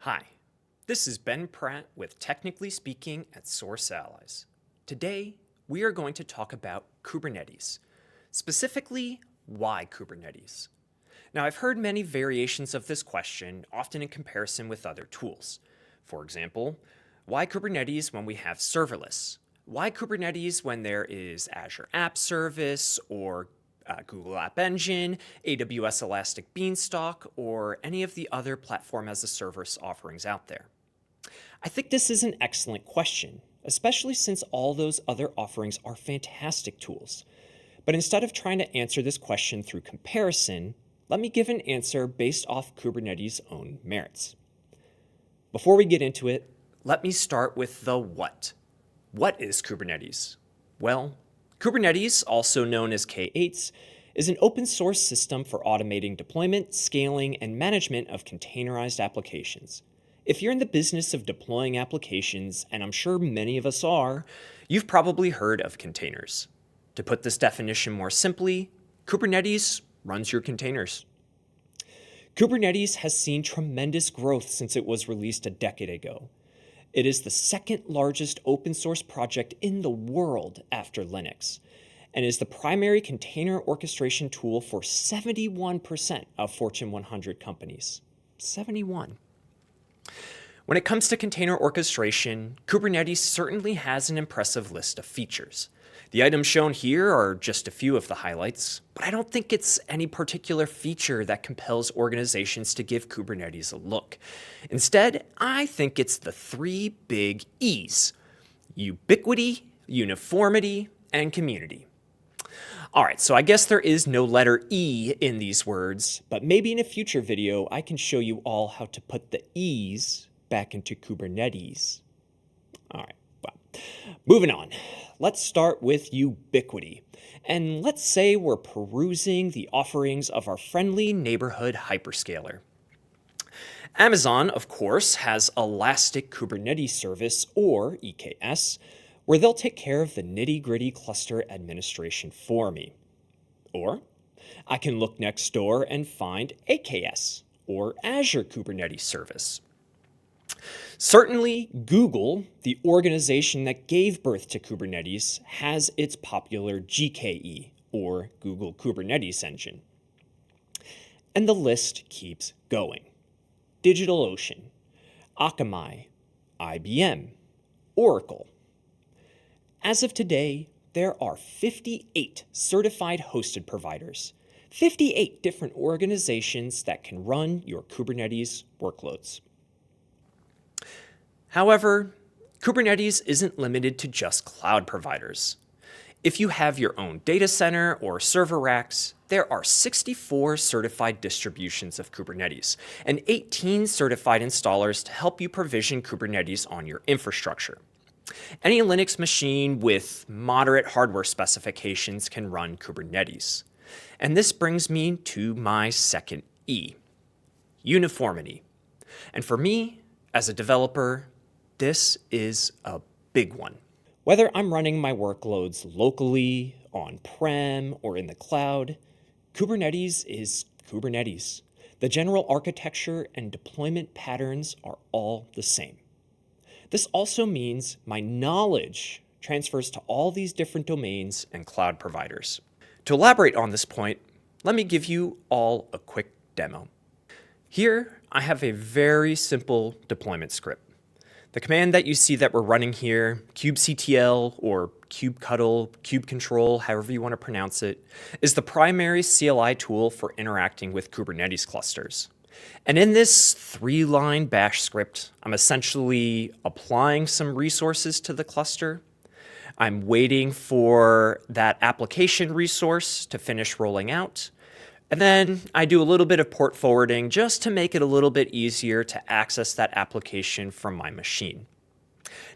Hi, this is Ben Pratt with Technically Speaking at Source Allies. Today, we are going to talk about Kubernetes, specifically why Kubernetes. Now, I've heard many variations of this question, often in comparison with other tools. For example, why Kubernetes when we have serverless? Why Kubernetes when there is Azure App Service or Google App Engine, AWS Elastic Beanstalk, or any of the other platform as a service offerings out there? I think this is an excellent question, especially since all those other offerings are fantastic tools. But instead of trying to answer this question through comparison, let me give an answer based off Kubernetes' own merits. Before we get into it, let me start with the what. What is Kubernetes? Well, Kubernetes, also known as K8s, is an open source system for automating deployment, scaling, and management of containerized applications. If you're in the business of deploying applications, and I'm sure many of us are, you've probably heard of containers. To put this definition more simply, Kubernetes runs your containers. Kubernetes has seen tremendous growth since it was released a decade ago. It is the second largest open source project in the world after Linux, and is the primary container orchestration tool for 71% of Fortune 100 companies. 71. When it comes to container orchestration, Kubernetes certainly has an impressive list of features. The items shown here are just a few of the highlights, but I don't think it's any particular feature that compels organizations to give Kubernetes a look. Instead, I think it's the three big E's: ubiquity, uniformity, and community. All right, so I guess there is no letter E in these words, but maybe in a future video I can show you all how to put the E's back into Kubernetes. All right, well, moving on. Let's start with ubiquity. And let's say we're perusing the offerings of our friendly neighborhood hyperscaler. Amazon, of course, has Elastic Kubernetes Service, or EKS, where they'll take care of the nitty-gritty cluster administration for me. Or I can look next door and find AKS, or Azure Kubernetes Service. Certainly, Google, the organization that gave birth to Kubernetes, has its popular GKE, or Google Kubernetes Engine. And the list keeps going. DigitalOcean, Akamai, IBM, Oracle. As of today, there are 58 certified hosted providers, 58 different organizations that can run your Kubernetes workloads. However, Kubernetes isn't limited to just cloud providers. If you have your own data center or server racks, there are 64 certified distributions of Kubernetes and 18 certified installers to help you provision Kubernetes on your infrastructure. Any Linux machine with moderate hardware specifications can run Kubernetes. And this brings me to my second E, uniformity. And for me, as a developer, this is a big one. Whether I'm running my workloads locally, on-prem, or in the cloud, Kubernetes is Kubernetes. The general architecture and deployment patterns are all the same. This also means my knowledge transfers to all these different domains and cloud providers. To elaborate on this point, let me give you all a quick demo. Here, I have a very simple deployment script. The command that you see that we're running here, kubectl or kubectl, kubecontrol, however you want to pronounce it, is the primary CLI tool for interacting with Kubernetes clusters. And in this 3-line bash script, I'm essentially applying some resources to the cluster. I'm waiting for that application resource to finish rolling out. And then I do a little bit of port forwarding just to make it a little bit easier to access that application from my machine.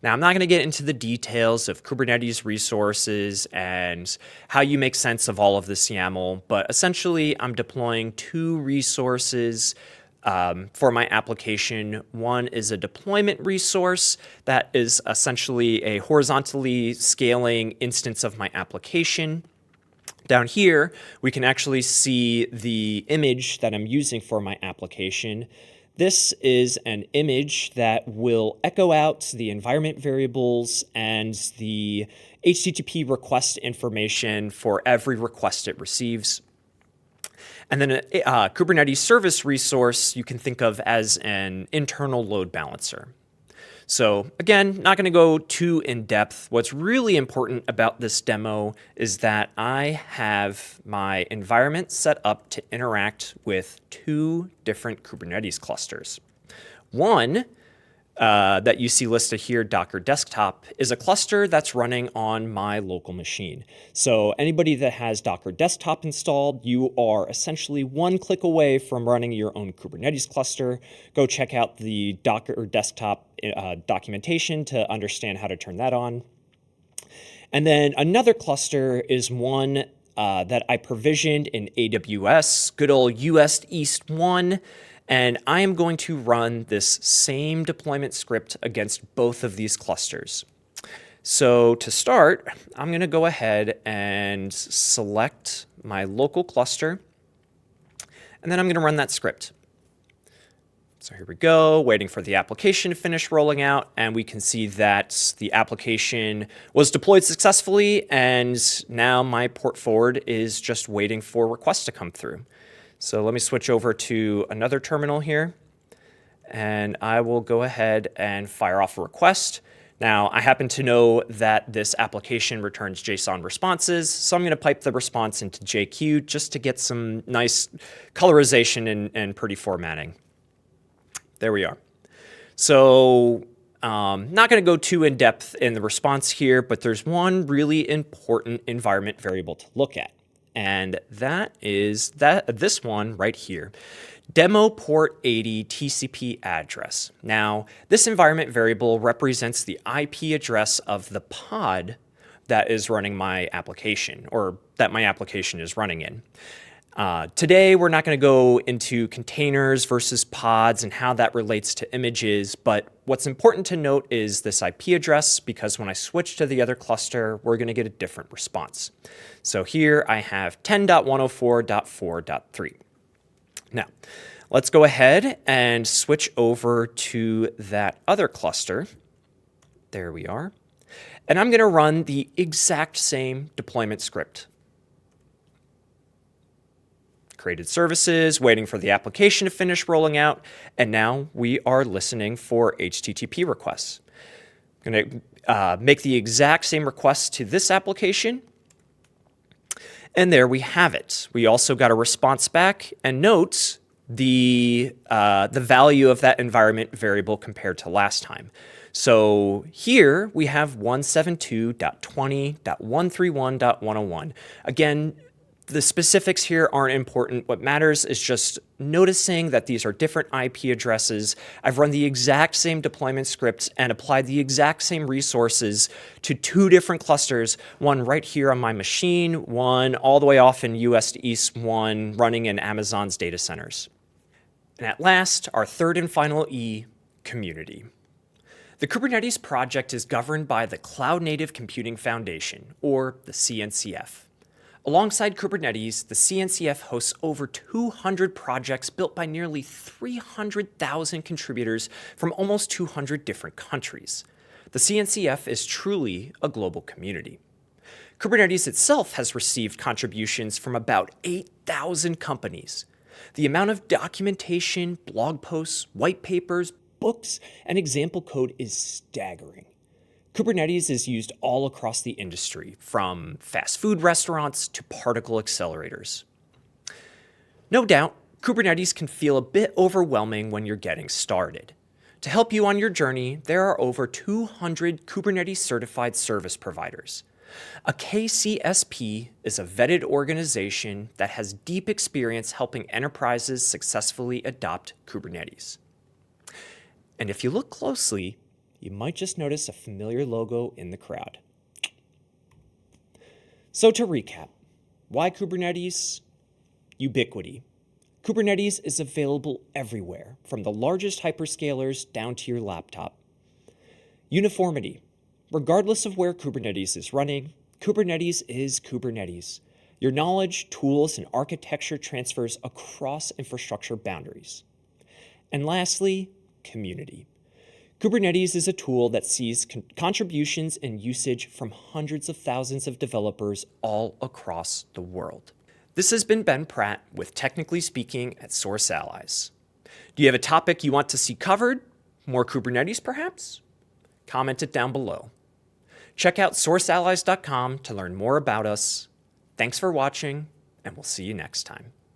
Now, I'm not going to get into the details of Kubernetes resources and how you make sense of all of this YAML, but essentially I'm deploying 2 resources for my application. One is a deployment resource that is essentially a horizontally scaling instance of my application. Down here, we can actually see the image that I'm using for my application. This is an image that will echo out the environment variables and the HTTP request information for every request it receives. And then a Kubernetes service resource you can think of as an internal load balancer. So again, not going to go too in depth. What's really important about this demo is that I have my environment set up to interact with two different Kubernetes clusters. One that you see listed here, Docker Desktop, is a cluster that's running on my local machine. So anybody that has Docker Desktop installed, you are essentially one click away from running your own Kubernetes cluster. Go check out the Docker Desktop documentation to understand how to turn that on. And then another cluster is one that I provisioned in AWS, good old US East 1. And I am going to run this same deployment script against both of these clusters. So to start, I'm going to go ahead and select my local cluster, and then I'm going to run that script. So here we go, waiting for the application to finish rolling out, and we can see that the application was deployed successfully, and now my port forward is just waiting for requests to come through. So let me switch over to another terminal here, and I will go ahead and fire off a request. Now, I happen to know that this application returns JSON responses, so I'm going to pipe the response into JQ just to get some nice colorization and pretty formatting. There we are. So not going to go too in depth in the response here, but there's one really important environment variable to look at. And that is this one right here, demo port 80 TCP address. Now, this environment variable represents the IP address of the pod that is running my application, or that my application is running in. Today, we're not going to go into containers versus pods and how that relates to images, but what's important to note is this IP address, because when I switch to the other cluster, we're going to get a different response. So here I have 10.104.4.3. Now, let's go ahead and switch over to that other cluster. There we are. And I'm going to run the exact same deployment script. Created services, waiting for the application to finish rolling out, and now we are listening for HTTP requests. I'm going to make the exact same request to this application, and there we have it. We also got a response back, and note the value of that environment variable compared to last time. So here we have 172.20.131.101. Again, the specifics here aren't important. What matters is just noticing that these are different IP addresses. I've run the exact same deployment scripts and applied the exact same resources to two different clusters, one right here on my machine, one all the way off in US East 1 running in Amazon's data centers. And at last, our third and final E, community. The Kubernetes project is governed by the Cloud Native Computing Foundation, or the CNCF. Alongside Kubernetes, the CNCF hosts over 200 projects built by nearly 300,000 contributors from almost 200 different countries. The CNCF is truly a global community. Kubernetes itself has received contributions from about 8,000 companies. The amount of documentation, blog posts, white papers, books, and example code is staggering. Kubernetes is used all across the industry, from fast food restaurants to particle accelerators. No doubt, Kubernetes can feel a bit overwhelming when you're getting started. To help you on your journey, there are over 200 Kubernetes certified service providers. A KCSP is a vetted organization that has deep experience helping enterprises successfully adopt Kubernetes. And if you look closely, you might just notice a familiar logo in the crowd. So to recap, why Kubernetes? Ubiquity. Kubernetes is available everywhere, from the largest hyperscalers down to your laptop. Uniformity. Regardless of where Kubernetes is running, Kubernetes is Kubernetes. Your knowledge, tools, and architecture transfers across infrastructure boundaries. And lastly, community. Kubernetes is a tool that sees contributions and usage from hundreds of thousands of developers all across the world. This has been Ben Pratt with Technically Speaking at Source Allies. Do you have a topic you want to see covered? More Kubernetes, perhaps? Comment it down below. Check out sourceallies.com to learn more about us. Thanks for watching, and we'll see you next time.